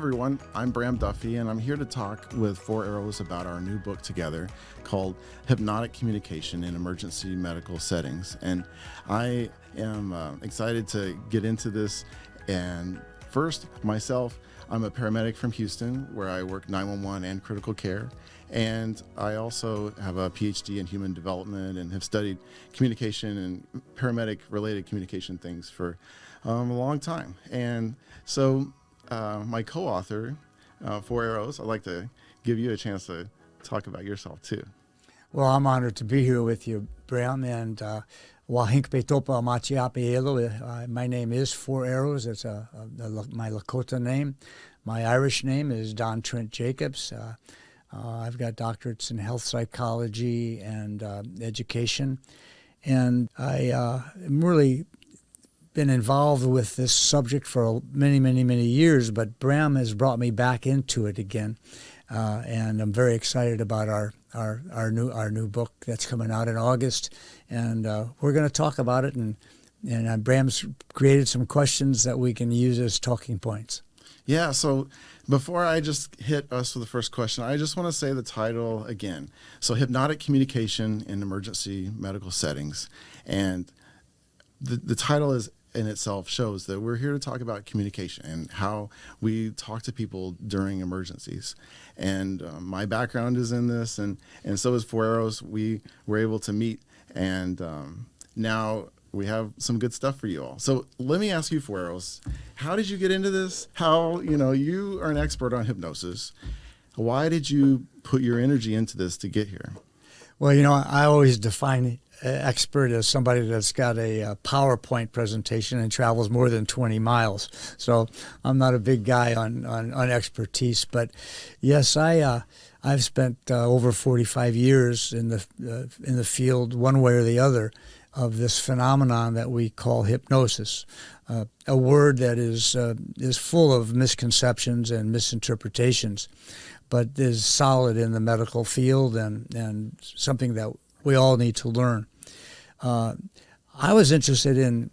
everyone, I'm Bram Duffy, and I'm here to talk with Four Arrows about our new book together called Hypnotic Communication in Emergency Medical Settings. And I am excited to get into this. And first, myself, I'm a paramedic from Houston, where I work 911 and critical care. And I also have a PhD in human development and have studied communication and paramedic-related communication things for a long time. And so my co-author, Four Arrows, I'd like to give you a chance to talk about yourself too. Well, I'm honored to be here with you, Bram, and Wahinkpe Topa Machiapielo. My name is Four Arrows. It's my Lakota name. My Irish name is Don Trent Jacobs. I've got doctorates in health psychology and education, and I am really been involved with this subject for many, many, many years, but Bram has brought me back into it again, and I'm very excited about our new book that's coming out in August, and we're going to talk about it, and Bram's created some questions that we can use as talking points. Yeah, so before I just hit us with the first question, I just want to say the title again. So Hypnotic Communication in Emergency Medical Settings, and the title is in itself shows that we're here to talk about communication and how we talk to people during emergencies. And my background is in this, and so is Four Arrows. We were able to meet, and now we have some good stuff for you all. So let me ask you, Four Arrows, how did you get into this? How, you are an expert on hypnosis. Why did you put your energy into this to get here? Well, I always define expert as somebody that's got a PowerPoint presentation and travels more than 20 miles. So I'm not a big guy on expertise, but yes, I've spent over 45 years in the field, one way or the other, of this phenomenon that we call hypnosis, a word that is full of misconceptions and misinterpretations, but is solid in the medical field and something that we all need to learn. I was interested in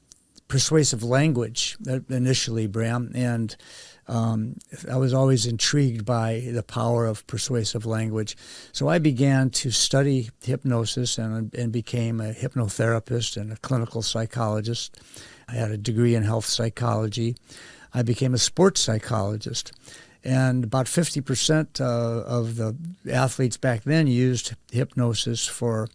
persuasive language initially, Bram, and I was always intrigued by the power of persuasive language. So I began to study hypnosis and became a hypnotherapist and a clinical psychologist. I had a degree in health psychology. I became a sports psychologist. And about 50% of the athletes back then used hypnosis for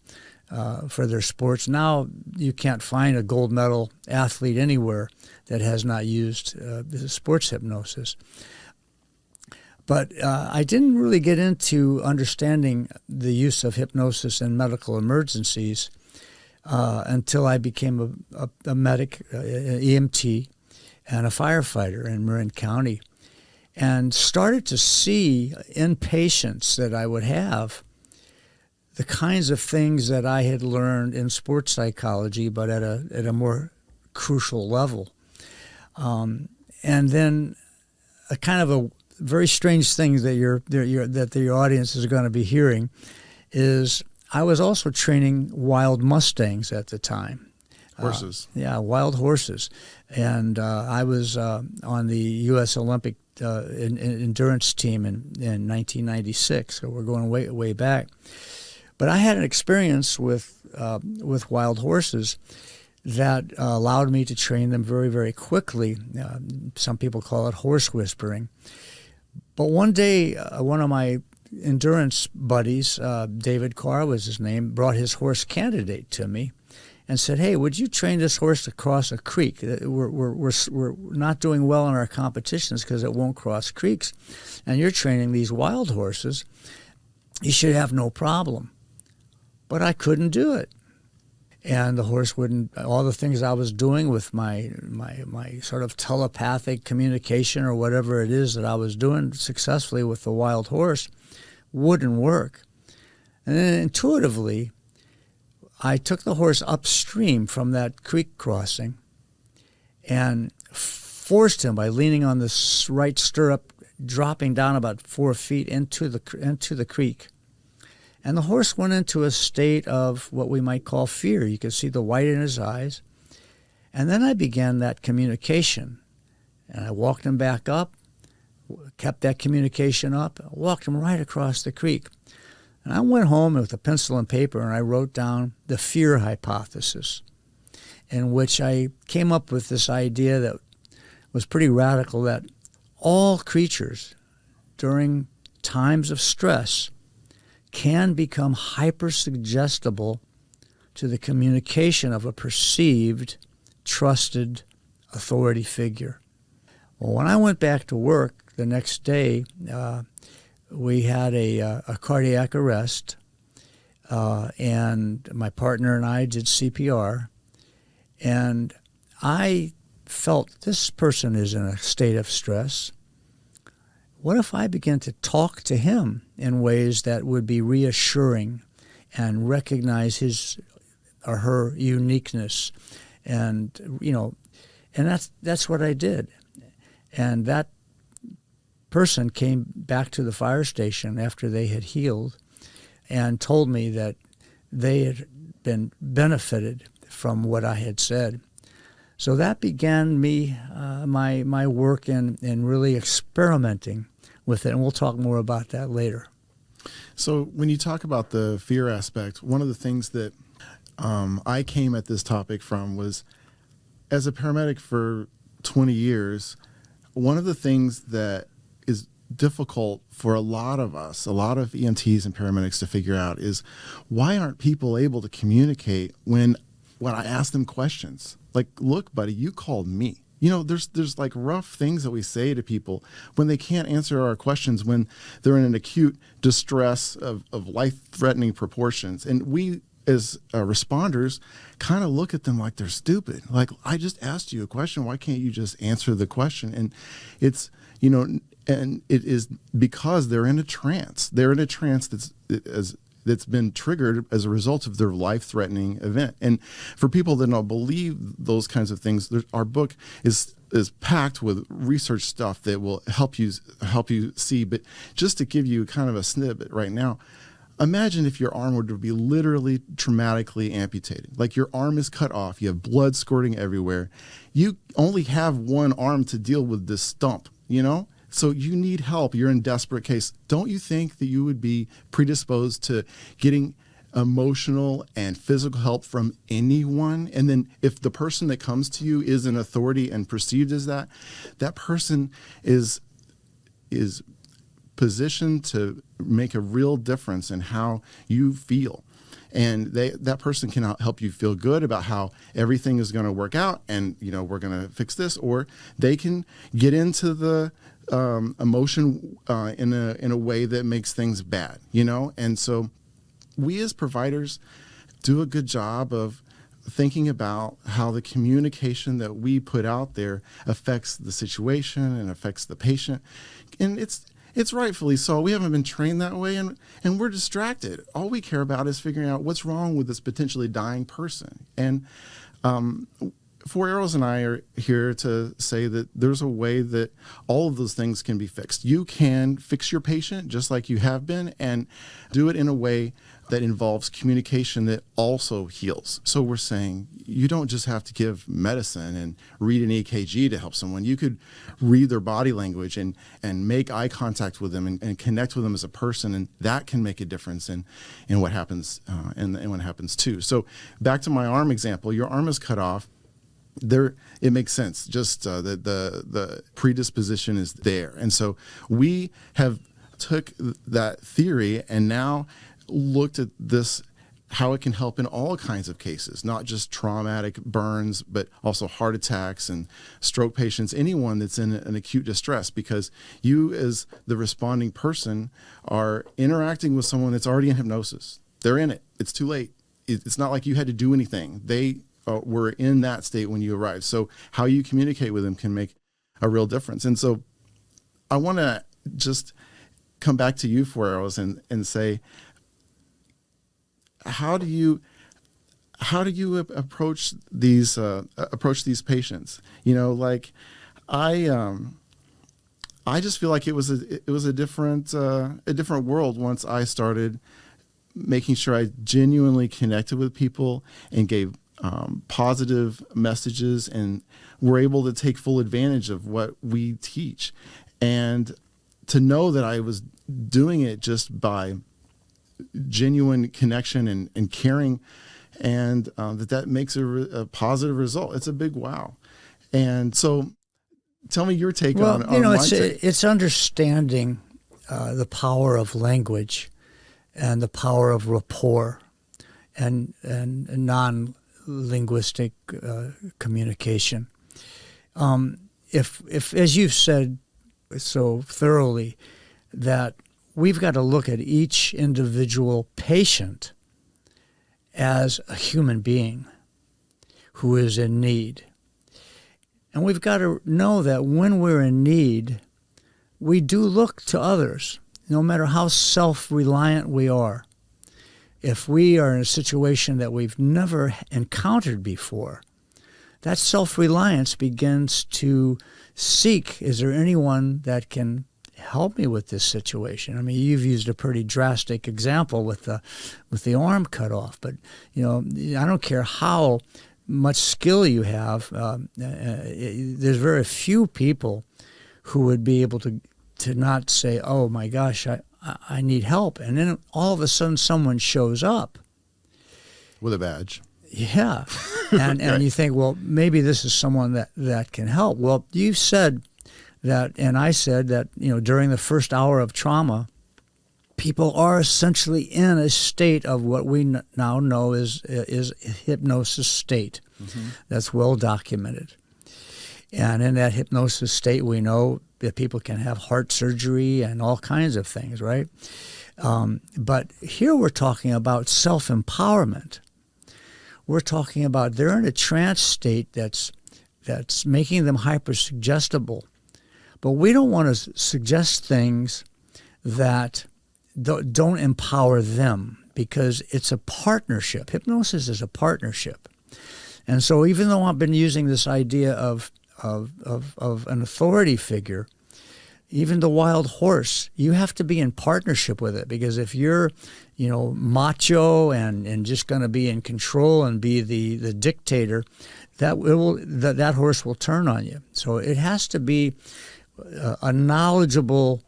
their sports. Now you can't find a gold medal athlete anywhere that has not used sports hypnosis. But I didn't really get into understanding the use of hypnosis in medical emergencies until I became a medic, an EMT, and a firefighter in Marin County, and started to see in patients that I would have the kinds of things that I had learned in sports psychology, but at a more crucial level. And then a kind of a very strange thing that your audience is going to be hearing is I was also training wild Mustangs at the time. Horses. Wild horses. And I was on the U.S. Olympic endurance team in 1996, so we're going way back. But I had an experience with wild horses that allowed me to train them very, very quickly. Some people call it horse whispering. But one day, one of my endurance buddies, David Carr was his name, brought his horse Candidate to me and said, "Hey, would you train this horse to cross a creek? We're not doing well in our competitions because it won't cross creeks. And you're training these wild horses. You should have no problem." But I couldn't do it. And the horse wouldn't, all the things I was doing with my sort of telepathic communication or whatever it is that I was doing successfully with the wild horse wouldn't work. And then intuitively, I took the horse upstream from that creek crossing and forced him by leaning on the right stirrup, dropping down about 4 feet into the creek. And the horse went into a state of what we might call fear. You could see the white in his eyes. And then I began that communication. And I walked him back up, kept that communication up, walked him right across the creek. And I went home with a pencil and paper and I wrote down the fear hypothesis, in which I came up with this idea that was pretty radical, that all creatures during times of stress can become hypersuggestible to the communication of a perceived, trusted authority figure. Well, when I went back to work the next day, we had a cardiac arrest, and my partner and I did CPR, and I felt this person is in a state of stress. What if I began to talk to him in ways that would be reassuring and recognize his or her uniqueness? And, and that's what I did. And that person came back to the fire station after they had healed and told me that they had been benefited from what I had said. So that began my work in really experimenting with it, and we'll talk more about that later. So when you talk about the fear aspect, one of the things that I came at this topic from was, as a paramedic for 20 years, one of the things that is difficult for a lot of us, a lot of EMTs and paramedics to figure out is, why aren't people able to communicate when I ask them questions? Like, look, buddy, you called me. There's like rough things that we say to people when they can't answer our questions, when they're in an acute distress of life-threatening proportions. And we, as responders, kind of look at them like they're stupid. Like, I just asked you a question. Why can't you just answer the question? And it's, and it is because they're in a trance. They're in a trance that's been triggered as a result of their life-threatening event. And for people that don't believe those kinds of things, our book is packed with research stuff that will help you see. But just to give you kind of a snippet right now, imagine if your arm were to be literally traumatically amputated. Like, your arm is cut off, you have blood squirting everywhere. You only have one arm to deal with this stump, So you need help. You're in desperate case. Don't you think that you would be predisposed to getting emotional and physical help from anyone? And then if the person that comes to you is an authority and perceived as that person is positioned to make a real difference in how you feel. And that person can help you feel good about how everything is going to work out, and we're going to fix this. Or they can get into the emotion in a way that makes things bad, And so we as providers do a good job of thinking about how the communication that we put out there affects the situation and affects the patient. And it's rightfully so. We haven't been trained that way, and we're distracted. All we care about is figuring out what's wrong with this potentially dying person. And Four Arrows and I are here to say that there's a way that all of those things can be fixed. You can fix your patient just like you have been, and do it in a way that involves communication that also heals. So we're saying you don't just have to give medicine and read an EKG to help someone. You could read their body language and make eye contact with them and connect with them as a person, and that can make a difference in what happens and what happens too. So back to my arm example, your arm is cut off. It makes sense. Just the predisposition is there, and so we have took that theory and now looked at this, how it can help in all kinds of cases, not just traumatic burns, but also heart attacks and stroke patients, anyone that's in an acute distress, because you as the responding person are interacting with someone that's already in hypnosis. They're in it. It's too late. It's not like you had to do anything. They were in that state when you arrived. So how you communicate with them can make a real difference. And so I want to just come back to you, Four Arrows, and say, how do you approach these patients? Like I just feel like it was a different world once I started making sure I genuinely connected with people and gave positive messages, and were able to take full advantage of what we teach. And to know that I was doing it just by genuine connection and caring, and that makes a positive result. It's a big wow. And so tell me your take on it's understanding the power of language and the power of rapport and non-linguistic communication. If as you've said so thoroughly, that we've got to look at each individual patient as a human being who is in need. And we've got to know that when we're in need, we do look to others, no matter how self-reliant we are. If we are in a situation that we've never encountered before, that self-reliance begins to seek, is there anyone that can help me with this situation? I mean, you've used a pretty drastic example with the arm cut off, but I don't care how much skill you have. There's very few people who would be able to not say, "Oh my gosh, I need help," and then all of a sudden someone shows up with a badge. Yeah, and you think, well, maybe this is someone that can help. Well, you said that, and I said that, during the first hour of trauma, people are essentially in a state of what we now know is hypnosis state. Mm-hmm. That's well documented. And in that hypnosis state, we know that people can have heart surgery and all kinds of things, right? But here we're talking about self-empowerment. We're talking about they're in a trance state that's making them hyper-suggestible. But we don't want to suggest things that don't empower them, because it's a partnership. Hypnosis is a partnership. And so even though I've been using this idea of an authority figure, even the wild horse, you have to be in partnership with it, because if you're, macho and just going to be in control and be the dictator, that horse will turn on you. So it has to be a knowledgeable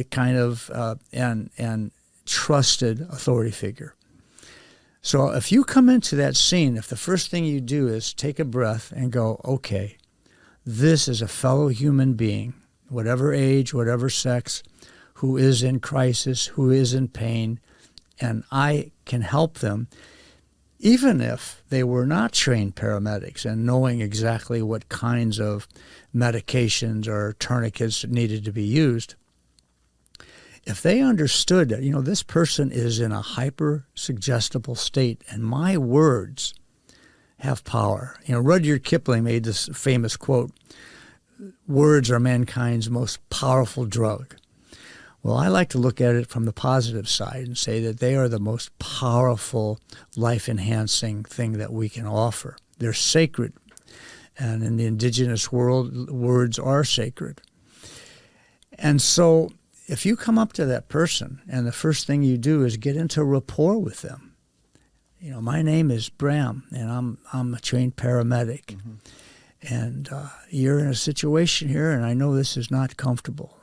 kind of and trusted authority figure. So if you come into that scene, if the first thing you do is take a breath and go, okay, this is a fellow human being, whatever age, whatever sex, who is in crisis, who is in pain, and I can help them, even if they were not trained paramedics and knowing exactly what kinds of medications or tourniquets needed to be used. If they understood that, this person is in a hyper-suggestible state and my words have power. Rudyard Kipling made this famous quote, "Words are mankind's most powerful drug." Well, I like to look at it from the positive side and say that they are the most powerful, life-enhancing thing that we can offer. They're sacred. And in the indigenous world, words are sacred. And so if you come up to that person and the first thing you do is get into rapport with them, my name is Bram, and I'm a trained paramedic. Mm-hmm. And you're in a situation here, and I know this is not comfortable,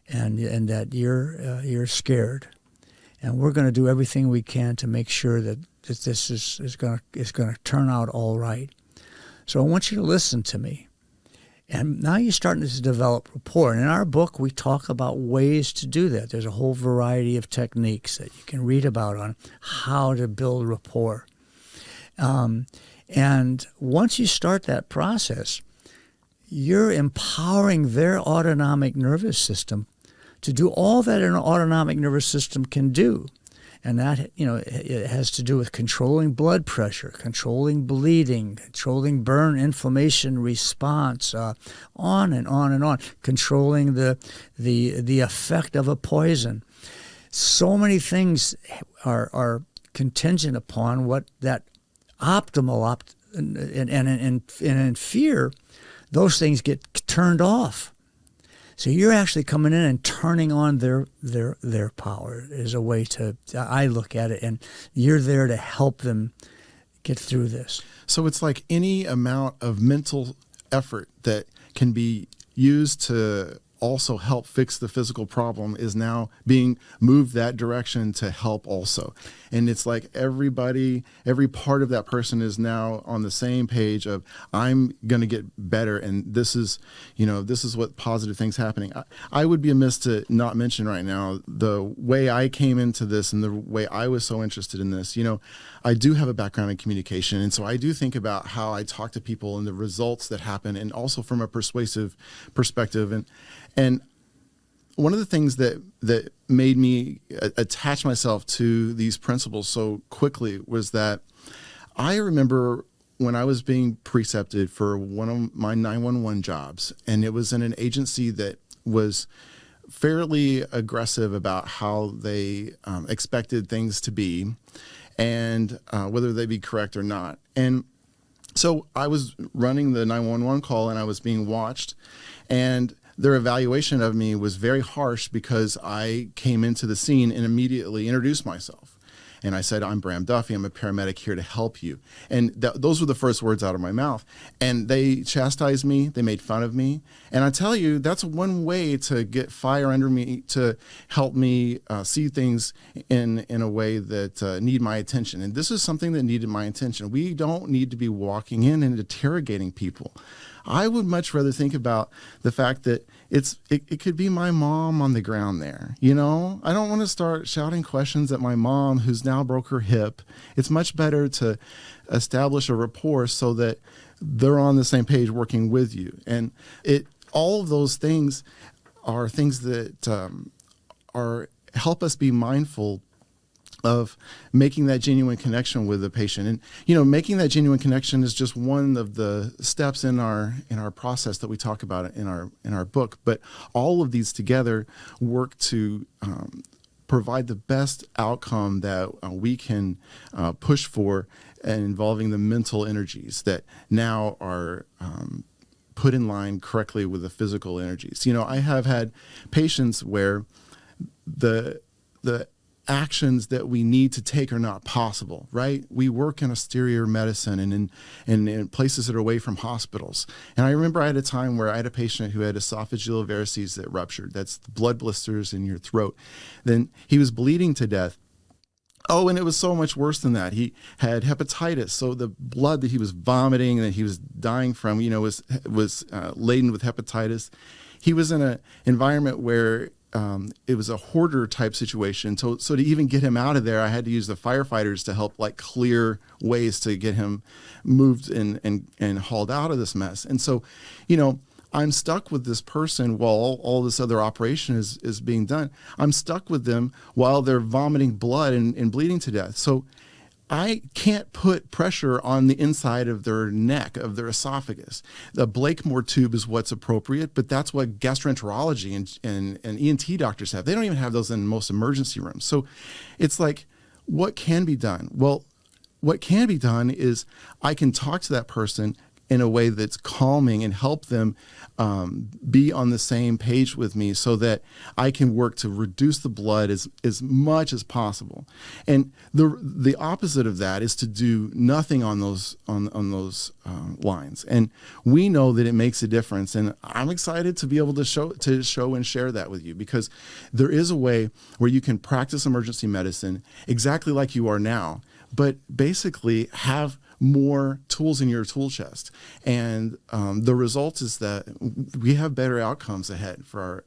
and that you're scared, and we're going to do everything we can to make sure that this is going to turn out all right. So I want you to listen to me. And now you're starting to develop rapport. And in our book, we talk about ways to do that. There's a whole variety of techniques that you can read about on how to build rapport. And once you start that process, you're empowering their autonomic nervous system to do all that an autonomic nervous system can do. And that, it has to do with controlling blood pressure, controlling bleeding, controlling burn inflammation response, on and on and on, controlling the effect of a poison. So many things are contingent upon what that optimal and in fear, those things get turned off. So you're actually coming in and turning on their power is a way I look at it, and you're there to help them get through this. So it's like any amount of mental effort that can be used to also help fix the physical problem is now being moved that direction to help also. And it's like every part of that person is now on the same page of, I'm going to get better. And this is what positive things happening. I would be amiss to not mention right now the way I came into this and the way I was so interested in this. I do have a background in communication. And so I do think about how I talk to people and the results that happen, and also from a persuasive perspective. And one of the things that made me attach myself to these principles so quickly was that I remember when I was being precepted for one of my 911 jobs, and it was in an agency that was fairly aggressive about how they expected things to be, and whether they be correct or not. And so I was running the 911 call, and I was being watched, and their evaluation of me was very harsh because I came into the scene and immediately introduced myself. And I said, I'm Bram Duffy. I'm a paramedic here to help you. And those were the first words out of my mouth. And they chastised me. They made fun of me. And I tell you, that's one way to get fire under me, to help me see things in a way that need my attention. And this is something that needed my attention. We don't need to be walking in and interrogating people. I would much rather think about the fact that it could be my mom on the ground there. I don't want to start shouting questions at my mom who's now broke her hip. It's much better to establish a rapport so that they're on the same page working with you. And all of those things are things that help us be mindful of making that genuine connection with the patient. And making that genuine connection is just one of the steps in our process that we talk about in our book. But all of these together work to provide the best outcome that we can push for, and involving the mental energies that now are put in line correctly with the physical energies. I have had patients where the actions that we need to take are not possible, right? We work in austere medicine and in places that are away from hospitals. And I remember I had a time where I had a patient who had esophageal varices that ruptured. That's blood blisters in your throat. Then he was bleeding to death. Oh, and it was so much worse than that. He had hepatitis. So the blood that he was vomiting and that he was dying from, was laden with hepatitis. He was in an environment where it was a hoarder type situation. So to even get him out of there, I had to use the firefighters to help clear ways to get him moved and hauled out of this mess. And so, I'm stuck with this person while all this other operation is being done. I'm stuck with them while they're vomiting blood and bleeding to death. So I can't put pressure on the inside of their neck, of their esophagus. The Blakemore tube is what's appropriate, but that's what gastroenterology and ENT doctors have. They don't even have those in most emergency rooms. So it's like, what can be done? Well, what can be done is I can talk to that person in a way that's calming and help them be on the same page with me so that I can work to reduce the blood as much as possible. And the opposite of that is to do nothing on those lines. And we know that it makes a difference. And I'm excited to be able to show and share that with you, because there is a way where you can practice emergency medicine exactly like you are now, but basically have more tools in your tool chest. And the result is that we have better outcomes ahead for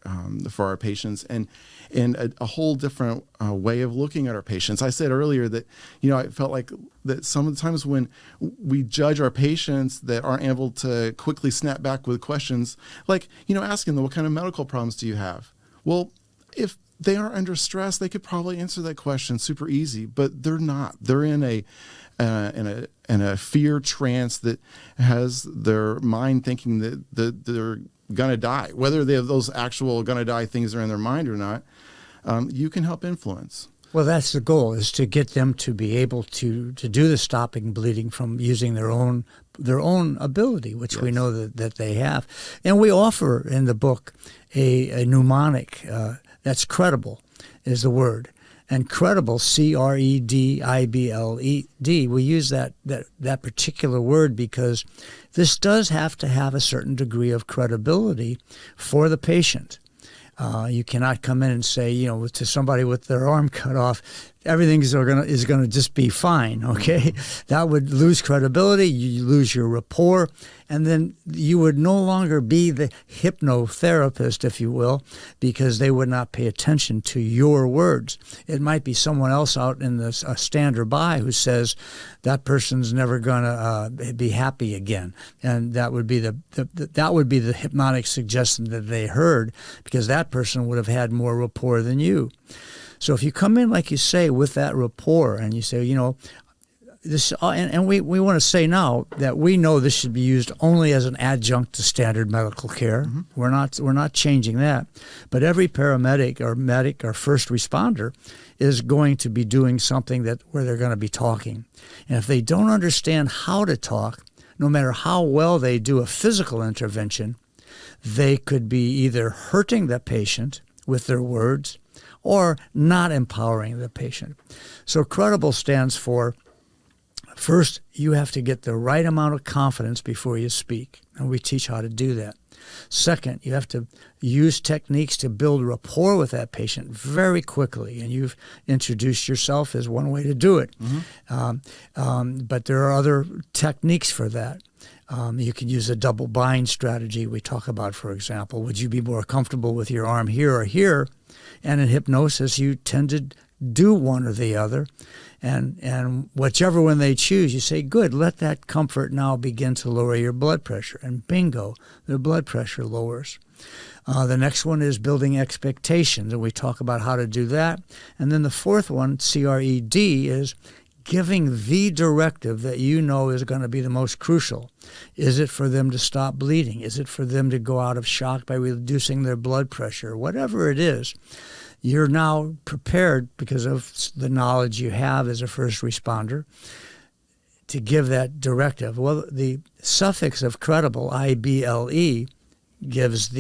our patients, and a whole different way of looking at our patients. I said earlier that, I felt like that some of the times when we judge our patients that aren't able to quickly snap back with questions, asking them, what kind of medical problems do you have? Well, if they are under stress, they could probably answer that question super easy, but they're not. They're in a fear trance that has their mind thinking that they're gonna die. Whether they have those actual gonna die things are in their mind or not, you can help influence. Well, that's the goal, is to get them to be able to do the stopping bleeding from using their own ability, which yes, we know that they have. And we offer in the book a mnemonic that's credible, is the word. And credible, credibled, we use that particular word because this does have to have a certain degree of credibility for the patient. You cannot come in and say, to somebody with their arm cut off, everything is going to just be fine, okay? That would lose credibility, you lose your rapport, and then you would no longer be the hypnotherapist, if you will, because they would not pay attention to your words. It might be someone else out in the stand by who says that person's never going to be happy again, and that would be the hypnotic suggestion that they heard, because that person would have had more rapport than you. So if you come in, like you say, with that rapport, and you say, this, and we want to say now that we know this should be used only as an adjunct to standard medical care. Mm-hmm. We're not changing that, but every paramedic or medic or first responder is going to be doing something where they're going to be talking, and if they don't understand how to talk, no matter how well they do a physical intervention, they could be either hurting the patient with their words or not empowering the patient. So credible stands for, first, you have to get the right amount of confidence before you speak, and we teach how to do that. Second, you have to use techniques to build rapport with that patient very quickly, and you've introduced yourself as one way to do it. Mm-hmm. But there are other techniques for that. You can use a double bind strategy we talk about, for example. Would you be more comfortable with your arm here or here? And in hypnosis, you tend to do one or the other. And whichever one they choose, you say, good, let that comfort now begin to lower your blood pressure. And bingo, their blood pressure lowers. The next one is building expectations, and we talk about how to do that. And then the fourth one, CRED, is giving the directive that you know is going to be the most crucial. Is it for them to stop bleeding? Is it for them to go out of shock by reducing their blood pressure? Whatever it is, you're now prepared, because of the knowledge you have as a first responder, to give that directive. Well, the suffix of credible, IBLE, gives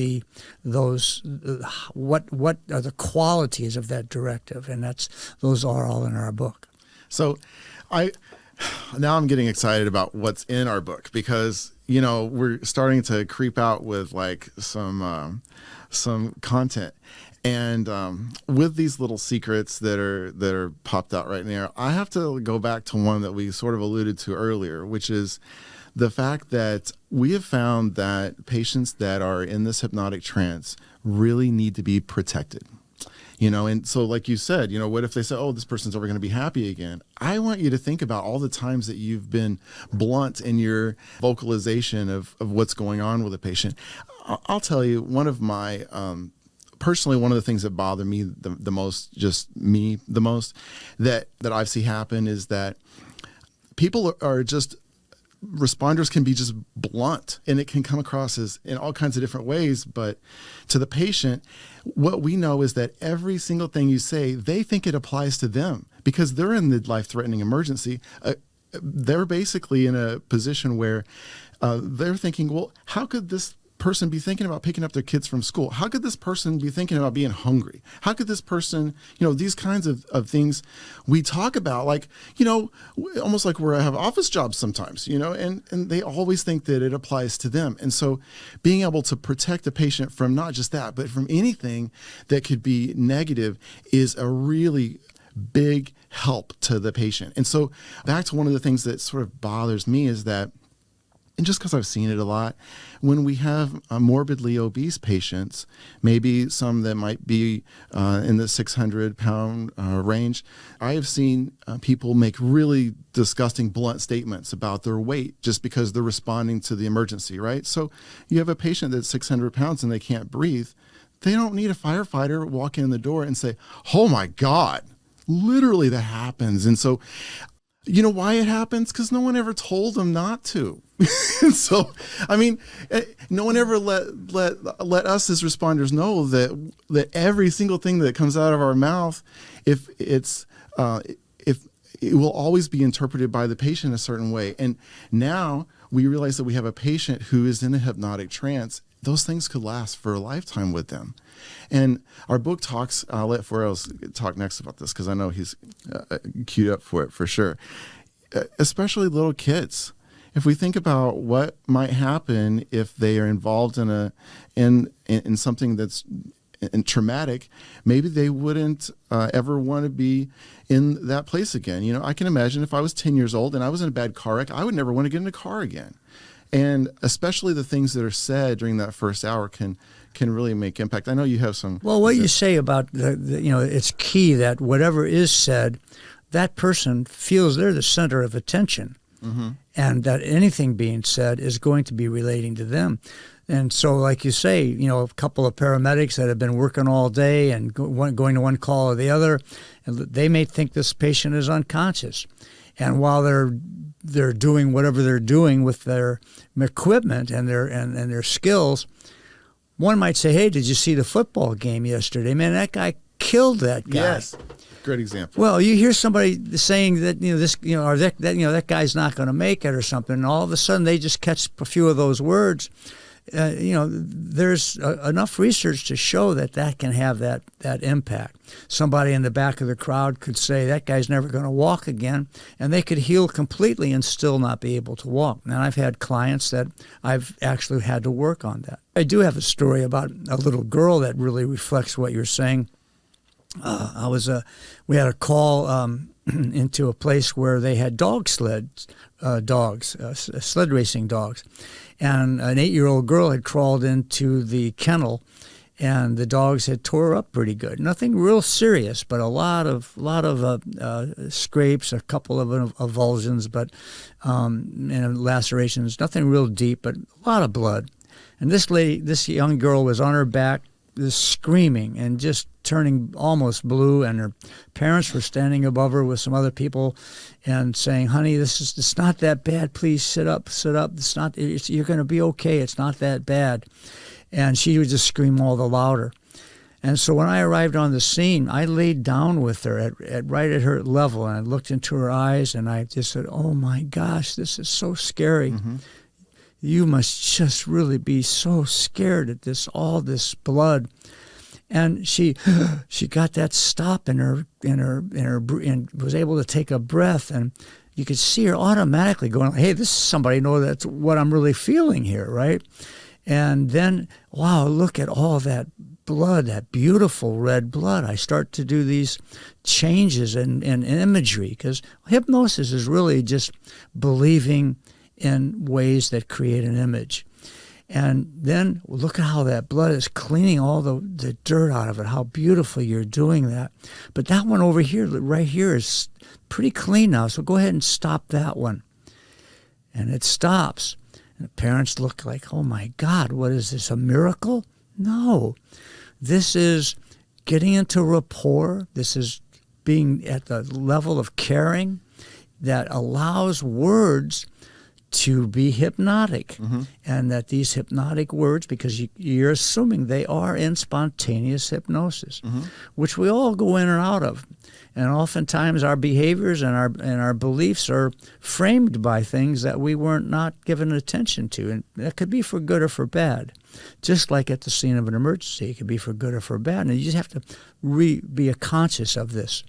what are the qualities of that directive, and those are all in our book. So now I'm getting excited about what's in our book, because, we're starting to creep out with like some content. And with these little secrets that are popped out right now, I have to go back to one that we sort of alluded to earlier, which is the fact that we have found that patients that are in this hypnotic trance really need to be protected. And so like you said, what if they say, oh, this person's never going to be happy again? I want you to think about all the times that you've been blunt in your vocalization of what's going on with a patient. I'll tell you, personally, one of the things that bother me the most, that I've seen happen is that people are just, responders can be just blunt, and it can come across as in all kinds of different ways. But to the patient, what we know is that every single thing you say, they think it applies to them because they're in the life-threatening emergency. They're basically in a position where they're thinking, well, how could this person be thinking about picking up their kids from school? How could this person be thinking about being hungry? How could this person, these kinds of things we talk about, like, almost like we have office jobs sometimes, and they always think that it applies to them. And so being able to protect the patient from not just that, but from anything that could be negative is a really big help to the patient. And so back to one of the things that sort of bothers me is that, and just because I've seen it a lot, when we have morbidly obese patients, maybe some that might be in the 600-pound range, I have seen people make really disgusting, blunt statements about their weight just because they're responding to the emergency, right? So you have a patient that's 600 pounds and they can't breathe. They don't need a firefighter walking in the door and say, oh my God, literally that happens. And so, you know why it happens? Because no one ever told them not to. And so, no one ever let us as responders know that every single thing that comes out of our mouth, if it will always be interpreted by the patient a certain way. And now we realize that we have a patient who is in a hypnotic trance, those things could last for a lifetime with them. And our book talks, I'll let Pharrell talk next about this because I know he's queued up for it for sure, especially little kids. If we think about what might happen if they are involved in something that's traumatic, maybe they wouldn't ever want to be in that place again. You know, I can imagine if I was 10 years old and I was in a bad car wreck, I would never want to get in a car again. And especially the things that are said during that first hour can really make impact. I know you have some. Well, what you say about it's key that whatever is said, that person feels they're the center of attention, and that anything being said is going to be relating to them. And so, like you say, a couple of paramedics that have been working all day and going to one call or the other, and they may think this patient is unconscious. And while they're doing whatever they're doing with their equipment and their skills, one might say, "Hey, did you see the football game yesterday? Man, that guy killed that guy." Yes, great example. Well, you hear somebody saying that that guy's not going to make it or something, and all of a sudden they just catch a few of those words. There's enough research to show that can have that impact. Somebody in the back of the crowd could say, that guy's never going to walk again, and they could heal completely and still not be able to walk. And I've had clients that I've actually had to work on that. I do have a story about a little girl that really reflects what you're saying. We had a call into a place where they had sled racing dogs. And an 8-year-old girl had crawled into the kennel, and the dogs had tore up pretty good. Nothing real serious, but a lot of scrapes, a couple of avulsions, but and lacerations. Nothing real deep, but a lot of blood. And this young girl was on her back, just screaming and just turning almost blue, and her parents were standing above her with some other people and saying, "Honey, it's not that bad. Please sit up. You're going to be okay. It's not that bad." And she would just scream all the louder. And so when I arrived on the scene, I laid down with her right at her level, and I looked into her eyes, and I just said, "Oh my gosh, this is so scary. You must just really be so scared at all this blood." And she got that stop in her and was able to take a breath, and you could see her automatically going, "Hey, this is somebody know that's what I'm really feeling here, right?" And then, wow, look at all that blood, that beautiful red blood. I start to do these changes in imagery, because hypnosis is really just believing in ways that create an image. And then look at how that blood is cleaning all the dirt out of it, how beautiful you're doing that. But that one over here, right here, is pretty clean now, so go ahead and stop that one. And it stops. And the parents look like, "Oh my God, what is this, a miracle?" No. This is getting into rapport. This is being at the level of caring that allows words to be hypnotic, and that these hypnotic words, because you're assuming they are in spontaneous hypnosis, which we all go in and out of, and oftentimes our behaviors and our beliefs are framed by things that we weren't not given attention to, and that could be for good or for bad. Just like at the scene of an emergency, it could be for good or for bad, and you just have to be conscious of this.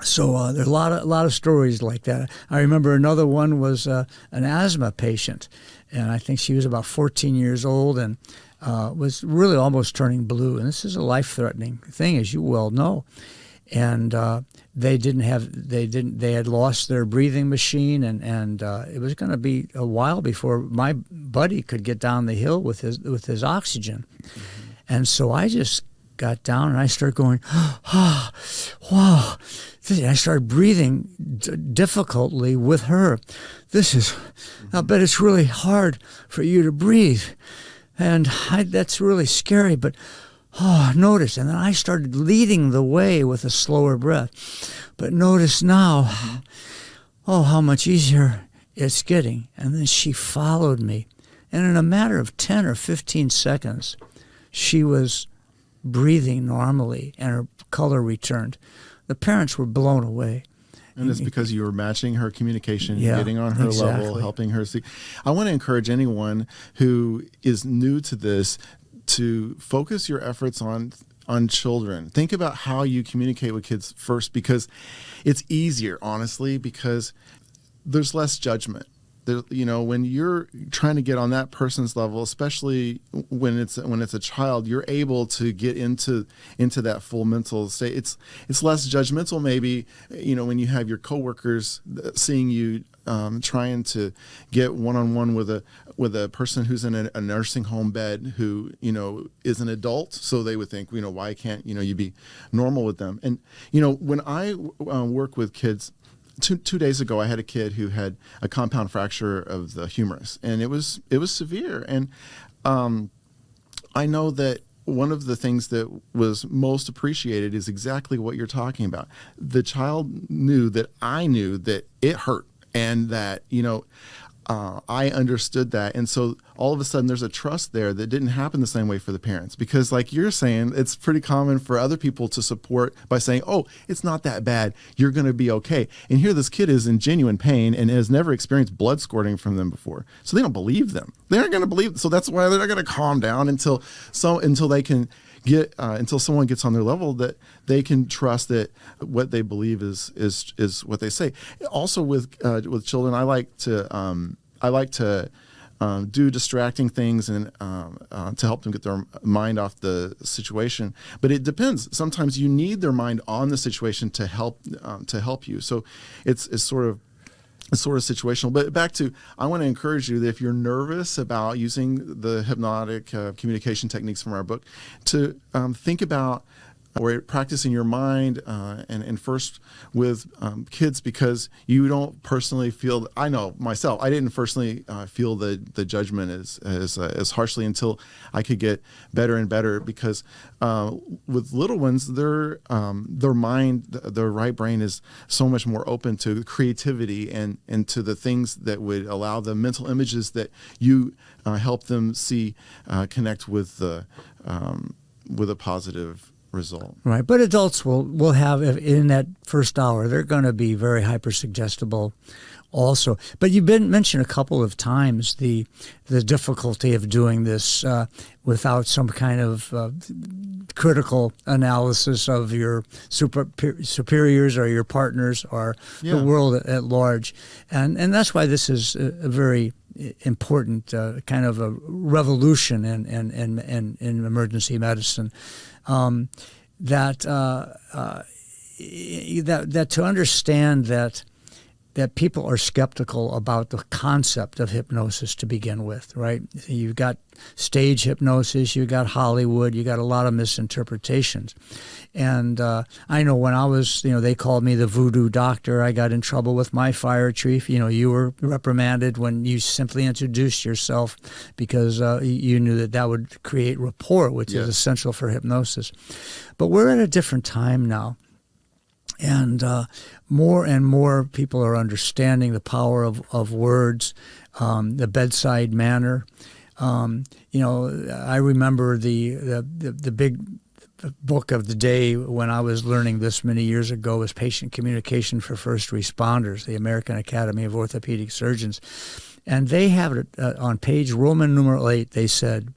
So there are a lot of stories like that. I remember another one was an asthma patient, and I think she was about 14 years old and was really almost turning blue. And this is a life-threatening thing, as you well know. And they had lost their breathing machine, and it was going to be a while before my buddy could get down the hill with his oxygen. And so I just got down and I started going, "Ah, wow." I started breathing difficultly with her. I bet it's really hard for you to breathe. And that's really scary, but notice. And then I started leading the way with a slower breath. But notice now, how much easier it's getting. And then she followed me. And in a matter of 10 or 15 seconds, she was breathing normally and her color returned. The parents were blown away. And it's because you were matching her communication, Yeah, getting on her level, exactly. helping her see. I want to encourage anyone who is new to this to focus your efforts on children. Think about how you communicate with kids first, because it's easier, honestly, because there's less judgment. You know, when you're trying to get on that person's level, especially when it's a child, you're able to get into that full mental state. It's less judgmental, maybe, you know, when you have your coworkers seeing you trying to get one-on-one with a person who's in a nursing home bed who, you know, is an adult. So they would think, you know, why can't, you know, you be normal with them? And, you know, when I work with kids, Two days ago, I had a kid who had a compound fracture of the humerus, and it was severe. And I know that one of the things that was most appreciated is exactly what you're talking about. The child knew that I knew that it hurt, and that, you know, I understood that. And so all of a sudden there's a trust there that didn't happen the same way for the parents, because like you're saying, it's pretty common for other people to support by saying, oh, it's not that bad, you're going to be okay. And here this kid is in genuine pain and has never experienced blood squirting from them before. So they don't believe them. They're not going to believe. So that's why they're not going to calm down until they can get until someone gets on their level that they can trust that what they believe is what they say. Also with children, I like to do distracting things and to help them get their mind off the situation. But it depends. Sometimes you need their mind on the situation to help you. So it's sort of situational. But back to, I want to encourage you that if you're nervous about using the hypnotic communication techniques from our book, to think about or practice in your mind and first with kids, because you don't personally feel. I know myself, I didn't personally feel the judgment as harshly until I could get better and better, because with little ones, their mind, their right brain is so much more open to creativity and to the things that would allow the mental images that you help them see connect with a positive result. Right, but adults will have, in that first hour, they're going to be very hypersuggestible also. But you've mentioned a couple of times the difficulty of doing this without some kind of critical analysis of your superiors or your partners or the world at large. And that's why this is a very important kind of a revolution in emergency medicine. That to understand that people are skeptical about the concept of hypnosis to begin with, right? You've got stage hypnosis, you've got Hollywood, you got a lot of misinterpretations. And I know when I was, they called me the voodoo doctor. I got in trouble with my fire chief. You were reprimanded when you simply introduced yourself because you knew that would create rapport, which is essential for hypnosis. But we're at a different time now. And more people are understanding the power of words, the bedside manner. I remember the big book of the day when I was learning this many years ago was Patient Communication for First Responders, the American Academy of Orthopedic Surgeons. And they have it on page Roman numeral 8, they said,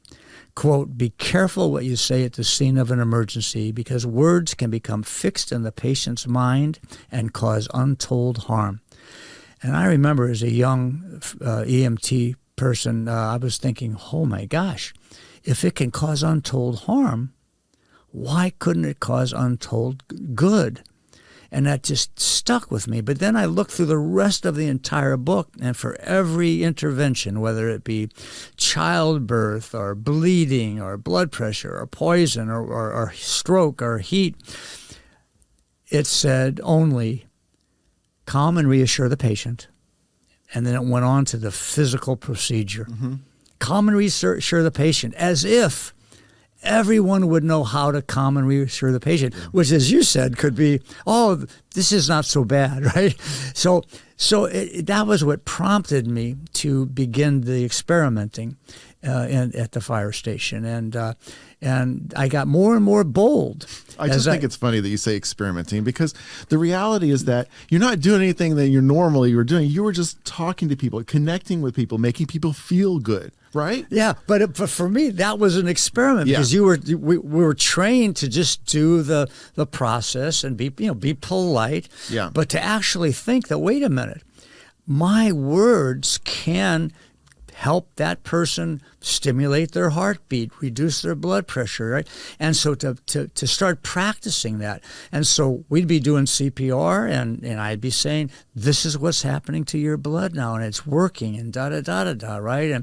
quote, "Be careful what you say at the scene of an emergency because words can become fixed in the patient's mind and cause untold harm." And I remember as a young EMT person, I was thinking, oh my gosh, if it can cause untold harm, why couldn't it cause untold good? And that just stuck with me. But then I looked through the rest of the entire book, and for every intervention, whether it be childbirth or bleeding or blood pressure or poison or stroke or heat, it said only calm and reassure the patient. And then it went on to the physical procedure. Mm-hmm. Calm and reassure the patient, as if everyone would know how to calm and reassure the patient, which, as you said, could be, oh, this is not so bad, right? So that was what prompted me to begin the experimenting. and at the fire station, and I got more and more bold. I just think it's funny that you say experimenting, because the reality is that you're not doing anything that you were doing. You were just talking to people, connecting with people, making people feel good, right? Yeah, but for me, that was an experiment, because we were trained to just do the process and be polite. Yeah. But to actually think that, wait a minute, my words can help that person stimulate their heartbeat, reduce their blood pressure, right? And so to start practicing that. And so we'd be doing CPR, and I'd be saying, this is what's happening to your blood now, and it's working, and da-da-da-da-da, right?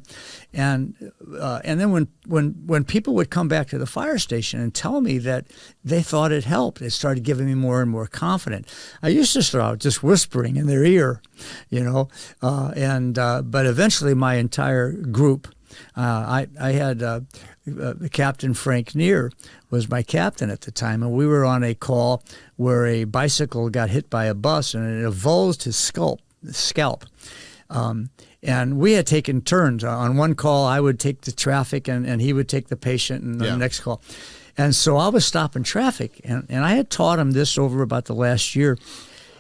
And then when people would come back to the fire station and tell me that they thought it helped, it started giving me more and more confidence. I used to start out just whispering in their ear, but eventually my entire group, I had Captain Frank Neer was my captain at the time, and we were on a call where a bicycle got hit by a bus and it avulsed his scalp. And we had taken turns. On one call, I would take the traffic, and he would take the patient, and the next call. And so I was stopping traffic, and I had taught him this over about the last year.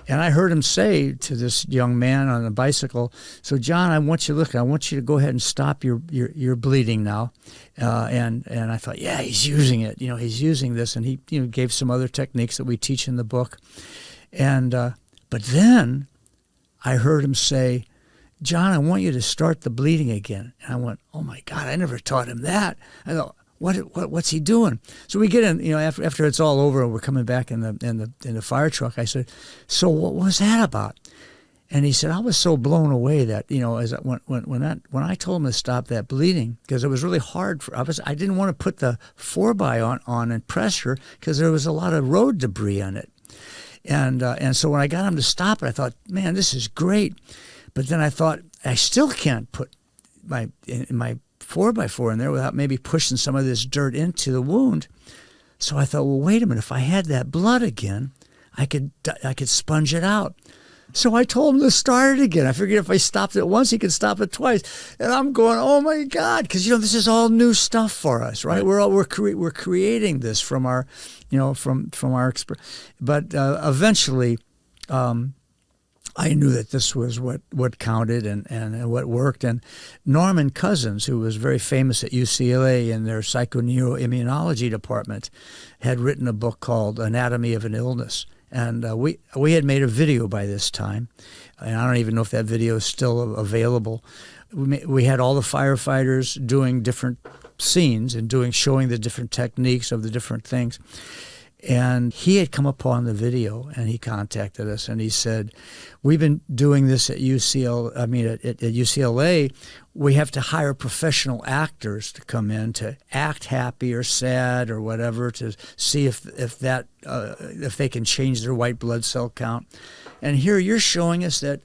And I heard him say to this young man on a bicycle, "So John, I want you to go ahead and stop your bleeding now." And I thought, yeah, he's using it. He's using this, and he gave some other techniques that we teach in the book. And but then I heard him say, "John, I want you to start the bleeding again." And I went, "Oh my God, I never taught him that." I thought, what's he doing? So we get in, after it's all over and we're coming back in the fire truck. I said, "So what was that about?" And he said, "I was so blown away that when I told him to stop that bleeding, because it was really hard I didn't want to put the 4x on and pressure, because there was a lot of road debris on it, and so when I got him to stop it, I thought, man, this is great. But then I thought, I still can't put my 4x4 in there without maybe pushing some of this dirt into the wound." So I thought, well, wait a minute, if I had that blood again, I could sponge it out. So I told him to start it again. I figured if I stopped it once, he could stop it twice. And I'm going, oh my God, because this is all new stuff for us, right? We're creating this from our, from our experience. But eventually, I knew that this was what counted and what worked. And Norman Cousins, who was very famous at UCLA in their psychoneuroimmunology department, had written a book called Anatomy of an Illness. And we had made a video by this time, and I don't even know if that video is still available. We had all the firefighters doing different scenes and showing the different techniques of the different things. And he had come upon the video, and he contacted us, and he said, "We've been doing this at UCLA. We have to hire professional actors to come in to act happy or sad or whatever, to see if they can change their white blood cell count. And here you're showing us that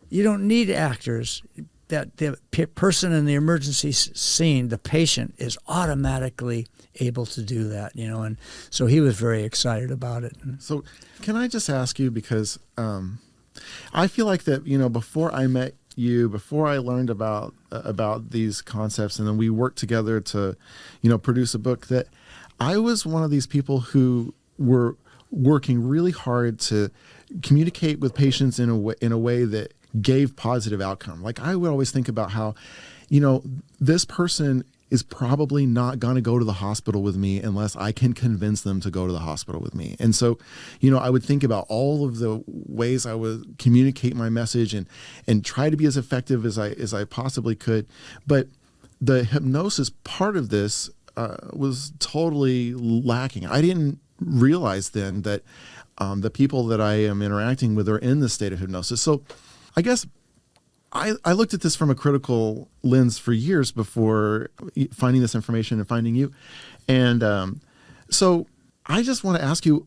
you don't need actors. That the person in the emergency scene, the patient, is automatically able to do that, and so he was very excited about it." So can I just ask you, because I feel like that, before I met you, before I learned about these concepts, and then we worked together to, produce a book, that I was one of these people who were working really hard to communicate with patients in a way that gave positive outcome. Like, I would always think about how, this person is probably not going to go to the hospital with me unless I can convince them to go to the hospital with me. And so, I would think about all of the ways I would communicate my message and try to be as effective as I possibly could. But the hypnosis part of this was totally lacking. I didn't realize then that the people that I am interacting with are in this state of hypnosis. So I guess I looked at this from a critical lens for years before finding this information and finding you. And so I just want to ask you,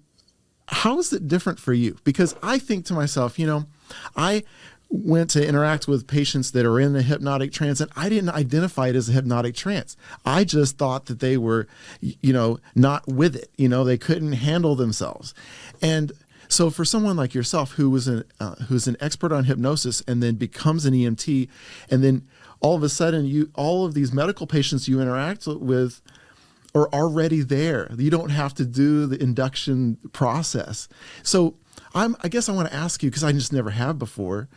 how is it different for you? Because I think to myself, I went to interact with patients that are in a hypnotic trance, and I didn't identify it as a hypnotic trance. I just thought that they were, not with it. They couldn't handle themselves. And so for someone like yourself, who's an expert on hypnosis and then becomes an EMT, and then all of a sudden all of these medical patients you interact with are already there. You don't have to do the induction process. So I guess I want to ask you, because I just never have before,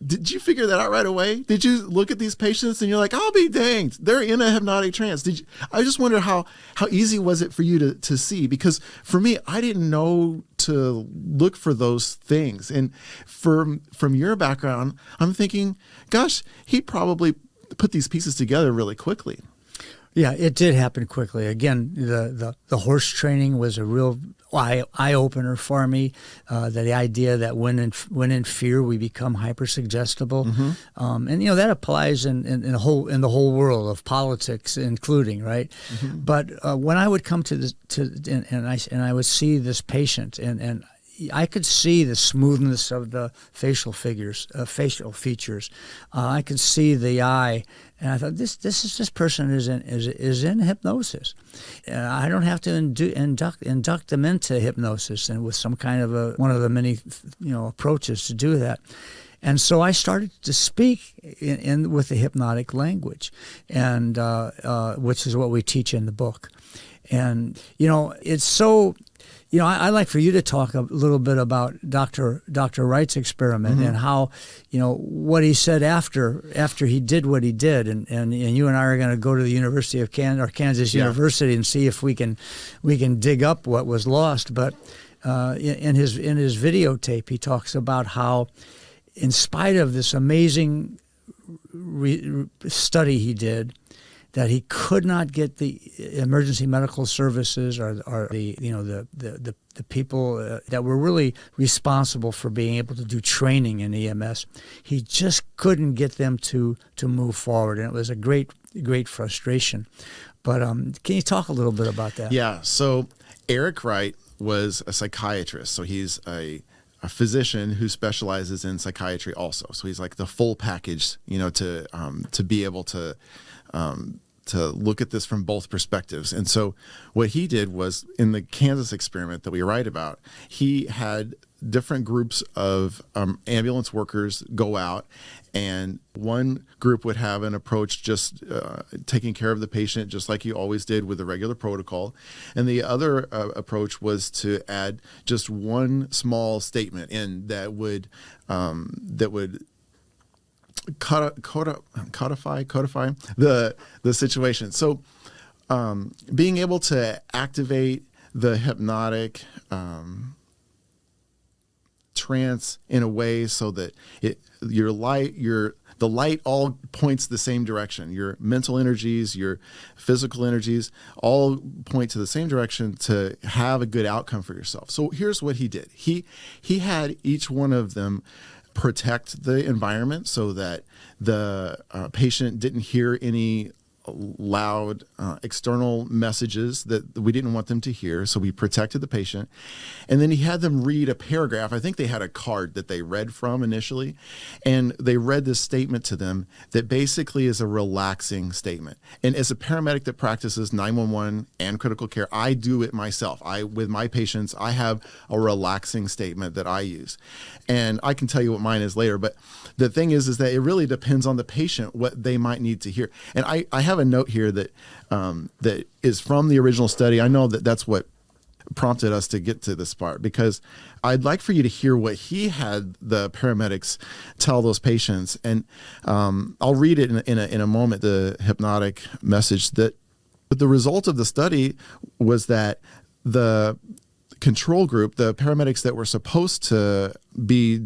did you figure that out right away? Did you look at these patients and you're like, I'll be danged, they're in a hypnotic trance? I just wonder how easy was it for you to see? Because for me, I didn't know to look for those things. And from your background, I'm thinking, gosh, he probably put these pieces together really quickly. Yeah, it did happen quickly. Again, the horse training was a real eye opener for me. The idea that when in fear we become hypersuggestible, and that applies in the whole world of politics, including, right. But when I would come and I would see this patient and I could see the smoothness of the facial features. I could see the eye, and I thought, this person is in hypnosis. I don't have to induct them into hypnosis, and with some kind of one of the many approaches to do that. And so I started to speak with the hypnotic language, and which is what we teach in the book. And it's so. I'd like for you to talk a little bit about Dr. Wright's experiment and how, what he said after he did what he did, and you and I are going to go to the University of Kansas University and see if we can dig up what was lost. But in his videotape, he talks about how, in spite of this amazing study he did, that he could not get the emergency medical services or the people that were really responsible for being able to do training in EMS. He just couldn't get them to move forward, and it was a great frustration. But can you talk a little bit about that? Yeah. So Eric Wright was a psychiatrist. So he's a physician who specializes in psychiatry also. So he's like the full package, to be able to look at this from both perspectives. And so what he did was, in the Kansas experiment that we write about, he had different groups of ambulance workers go out, and one group would have an approach just taking care of the patient just like you always did with the regular protocol, and the other approach was to add just one small statement in that would codify the situation. So being able to activate the hypnotic trance in a way so that the light all points the same direction. Your mental energies, your physical energies all point to the same direction to have a good outcome for yourself. So here's what he did. He had each one of them protect the environment so that the patient didn't hear any loud external messages that we didn't want them to hear. So we protected the patient. And then he had them read a paragraph. I think they had a card that they read from initially. And they read this statement to them that basically is a relaxing statement. And as a paramedic that practices 911 and critical care, I do it myself. With my patients, I have a relaxing statement that I use. And I can tell you what mine is later. But the thing is that it really depends on the patient, what they might need to hear. And I have a note here that that is from the original study. I know that that's what prompted us to get to this part, because I'd like for you to hear what he had the paramedics tell those patients. And I'll read it in a moment, the hypnotic message. But the result of the study was that the control group, the paramedics that were supposed to be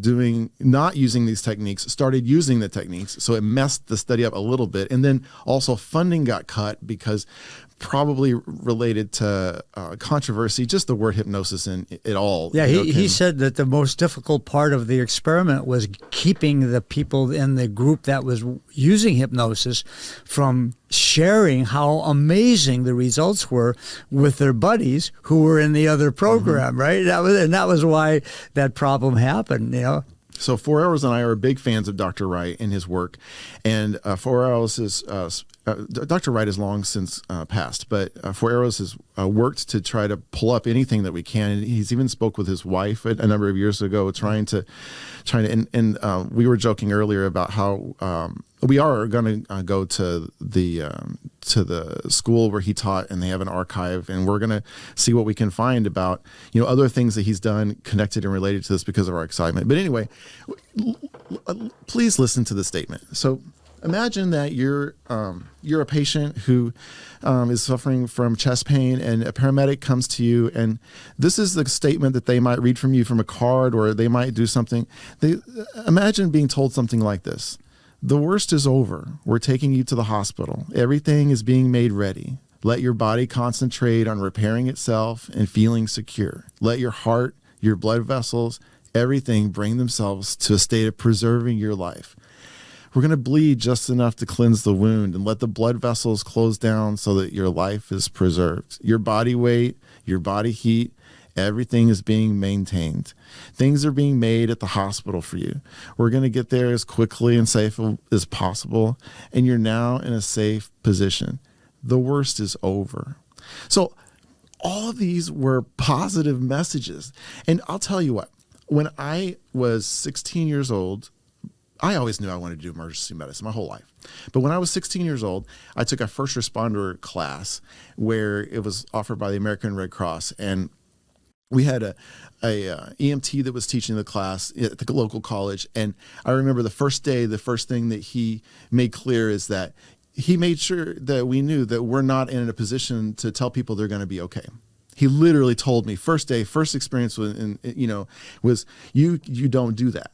not using these techniques, started using the techniques. So it messed the study up a little bit. And then also funding got cut because, probably related to controversy, just the word hypnosis in it all. Yeah, he said that the most difficult part of the experiment was keeping the people in the group that was using hypnosis from sharing how amazing the results were with their buddies who were in the other program, right? That was why that problem happened, So 4 Hours and I are big fans of Dr. Wright and his work. And 4 Hours is Dr. Wright has long since passed, but Fueros has worked to try to pull up anything that we can. And he's even spoke with his wife a number of years ago, trying to, and we were joking earlier about how we are going to go to the school where he taught, and they have an archive, and we're going to see what we can find about, other things that he's done connected and related to this because of our excitement. But anyway, please listen to the statement. So imagine that you're a patient who is suffering from chest pain, and a paramedic comes to you, and this is the statement that they might read from you from a card, or they might do something. Imagine being told something like this: "The worst is over. We're taking you to the hospital. Everything is being made ready. Let your body concentrate on repairing itself and feeling secure. Let your heart, your blood vessels, everything bring themselves to a state of preserving your life. We're going to bleed just enough to cleanse the wound and let the blood vessels close down so that your life is preserved. Your body weight, your body heat, everything is being maintained. Things are being made at the hospital for you. We're going to get there as quickly and safe as possible, and you're now in a safe position. The worst is over." So all of these were positive messages. And I'll tell you what, when I was 16 years old, I always knew I wanted to do emergency medicine my whole life. But when I was 16 years old, I took a first responder class where it was offered by the American Red Cross. And we had a EMT that was teaching the class at the local college. And I remember the first day, the first thing that he made clear is that he made sure that we knew that we're not in a position to tell people they're going to be okay. He literally told me, first day, first experience was you don't do that.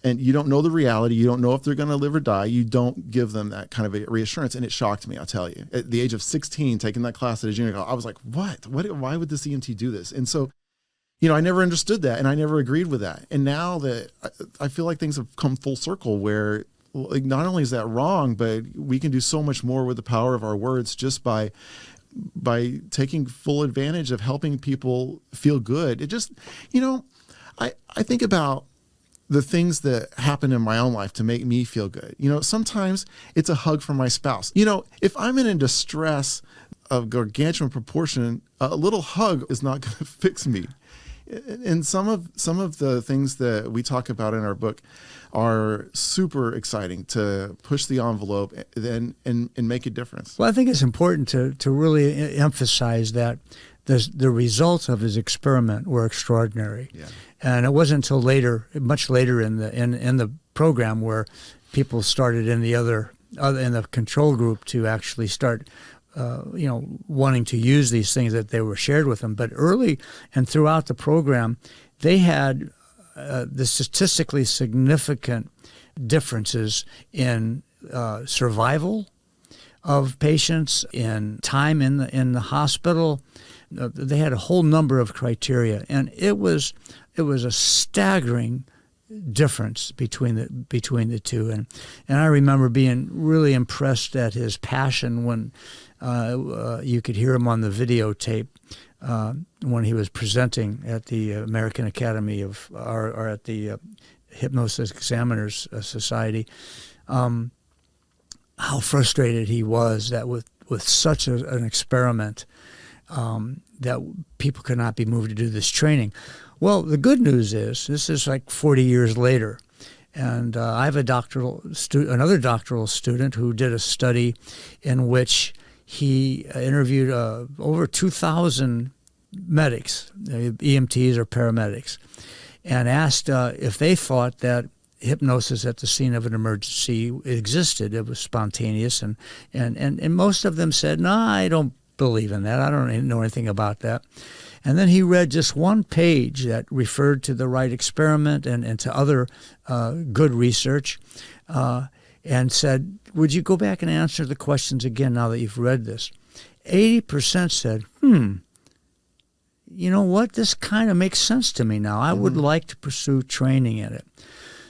And you don't know the reality. You don't know if they're going to live or die. You don't give them that kind of a reassurance. And it shocked me, I'll tell you. At the age of 16, taking that class at a junior college, I was like, what? Why would this EMT do this? And so, I never understood that, and I never agreed with that. And now that I feel like things have come full circle where, like, not only is that wrong, but we can do so much more with the power of our words just by taking full advantage of helping people feel good. It just, I think about the things that happen in my own life to make me feel good. Sometimes it's a hug from my spouse. If I'm in a distress of gargantuan proportion, a little hug is not going to fix me. And some of the things that we talk about in our book are super exciting to push the envelope and make a difference. Well, I think it's important to really emphasize that the results of his experiment were extraordinary. Yeah. And it wasn't until later, much later in the program, where people started in the control group to actually start wanting to use these things that they were shared with them. But early and throughout the program, they had the statistically significant differences in survival of patients, in time in the hospital. They had a whole number of criteria, and it was a staggering difference between the two. And I remember being really impressed at his passion when you could hear him on the videotape when he was presenting at the American Academy or at the Hypnosis Examiners Society. How frustrated he was that with such an experiment that people could not be moved to do this training. Well, the good news is this is like 40 years later, and I have another doctoral student who did a study in which he interviewed over 2,000 medics, EMTs or paramedics, and asked if they thought that hypnosis at the scene of an emergency existed. It was spontaneous, and most of them said, "No, I don't believe in that. I don't know anything about that." And then he read just one page that referred to the Wright experiment and to other good research, and said, "Would you go back and answer the questions again now that you've read this?" 80% said, you know what, this kind of makes sense to me now. I would like to pursue training in it.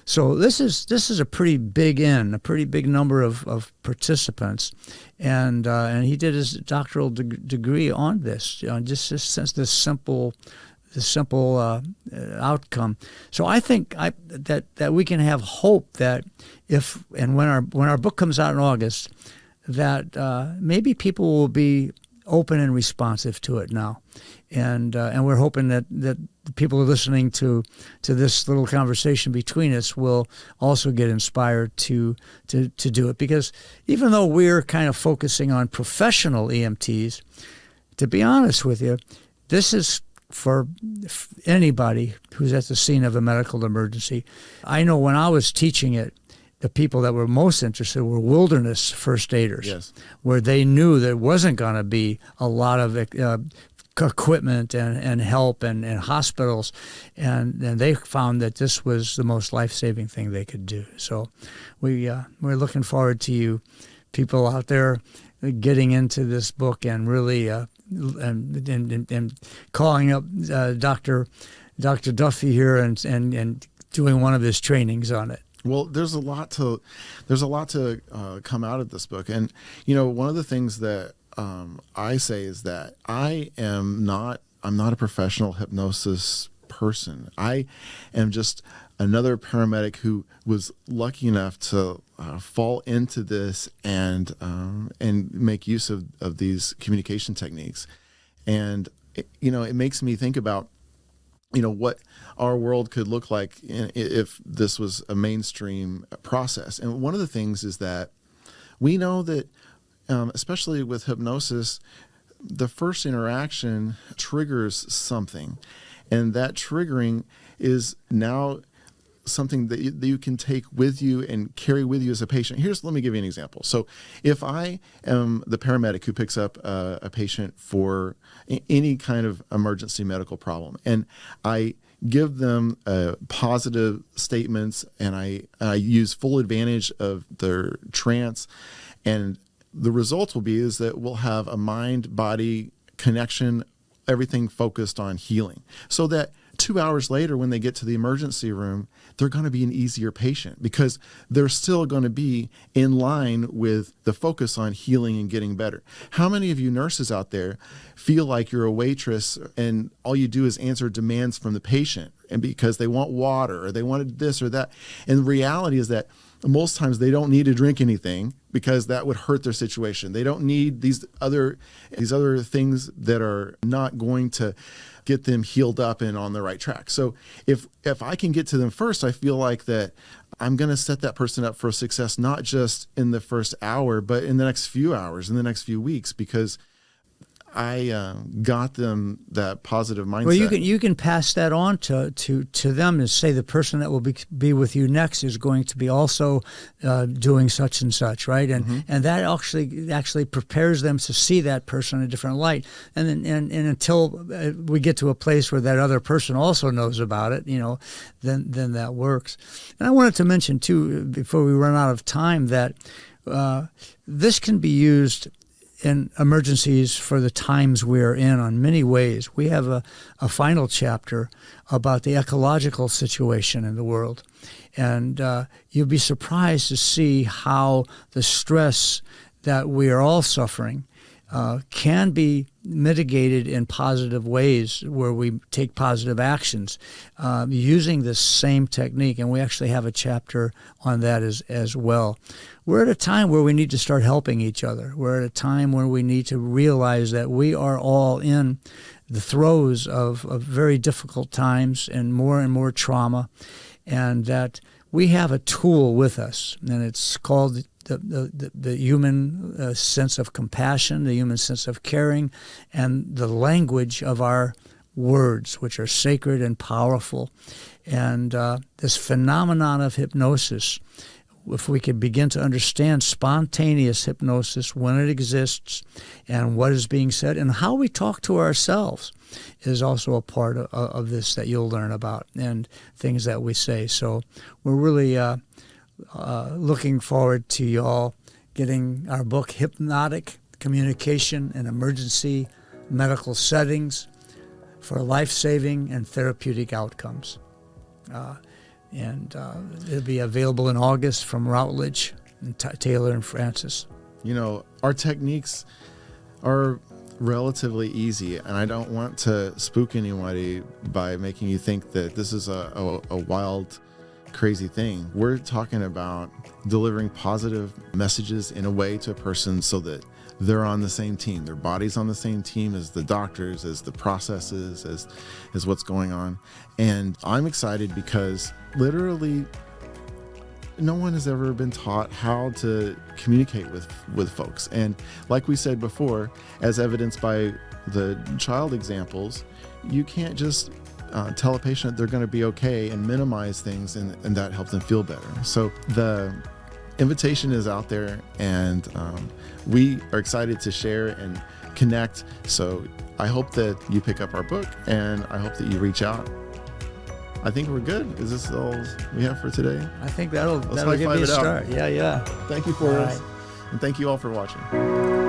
So this is a pretty big a pretty big number of participants, and he did his doctoral degree on this, just this simple outcome. So I think that we can have hope that when our book comes out in August, that maybe people will be open and responsive to it now. And we're hoping that the people listening to this little conversation between us will also get inspired to do it. Because even though we're kind of focusing on professional EMTs, to be honest with you, this is for anybody who's at the scene of a medical emergency. I know when I was teaching it, the people that were most interested were wilderness first aiders, Yes. where they knew there wasn't going to be a lot of equipment and help and hospitals, and they found that this was the most life-saving thing they could do. So we're looking forward to you people out there getting into this book and really and calling up Dr. Duffy here and doing one of his trainings on it. Well, there's a lot to come out of this book, and one of the things that I say is that I'm not a professional hypnosis person. I am just another paramedic who was lucky enough to fall into this and make use of these communication techniques, and it makes me think about what our world could look like if this was a mainstream process. And one of the things is that we know that, especially with hypnosis, the first interaction triggers something. And that triggering is now something that you can take with you and carry with you as a patient. Let me give you an example. So if I am the paramedic who picks up a patient for any kind of emergency medical problem, and I give them positive statements, and I use full advantage of their trance, and the result will be is that we'll have a mind-body connection, everything focused on healing, so that 2 hours later, when they get to the emergency room, they're going to be an easier patient because they're still going to be in line with the focus on healing and getting better. How many of you nurses out there feel like you're a waitress and all you do is answer demands from the patient, and because they want water or they wanted this or that? And the reality is that most times they don't need to drink anything because that would hurt their situation. They don't need these other things that are not going to get them healed up and on the right track. So if I can get to them first, I feel like that I'm going to set that person up for success, not just in the first hour, but in the next few hours, in the next few weeks, because I got them that positive mindset. Well, you can pass that on to them and say the person that will be with you next is going to be also doing such and such, right? And and that actually prepares them to see that person in a different light. And until we get to a place where that other person also knows about it, then that works. And I wanted to mention too, before we run out of time, that this can be used in emergencies for the times we're in on many ways. We have a final chapter about the ecological situation in the world. And you'll be surprised to see how the stress that we are all suffering can be mitigated in positive ways where we take positive actions using this same technique. And we actually have a chapter on that as well. We're at a time where we need to start helping each other. We're at a time where we need to realize that we are all in the throes of very difficult times and more trauma, and that we have a tool with us, and it's called the human sense of compassion, the human sense of caring, and the language of our words, which are sacred and powerful. And this phenomenon of hypnosis, if we could begin to understand spontaneous hypnosis, when it exists and what is being said and how we talk to ourselves, is also a part of this that you'll learn about, and things that we say. So we're really looking forward to y'all getting our book, Hypnotic Communication in Emergency Medical Settings for Life-Saving and Therapeutic Outcomes. And it'll be available in August from Routledge and Taylor and Francis. Our techniques are relatively easy, and I don't want to spook anybody by making you think that this is a wild, crazy thing. We're talking about delivering positive messages in a way to a person so that they're on the same team. Their body's on the same team as the doctors, as the processes, as what's going on. And I'm excited because literally no one has ever been taught how to communicate with folks. And like we said before, as evidenced by the child examples, you can't just tell a patient they're going to be okay and minimize things, and that helps them feel better. So the invitation is out there, and we are excited to share and connect. So I hope that you pick up our book, and I hope that you reach out. I think we're good. Is this all we have for today? I think that'll give you a start. Yeah. Thank you for us, and thank you all for watching.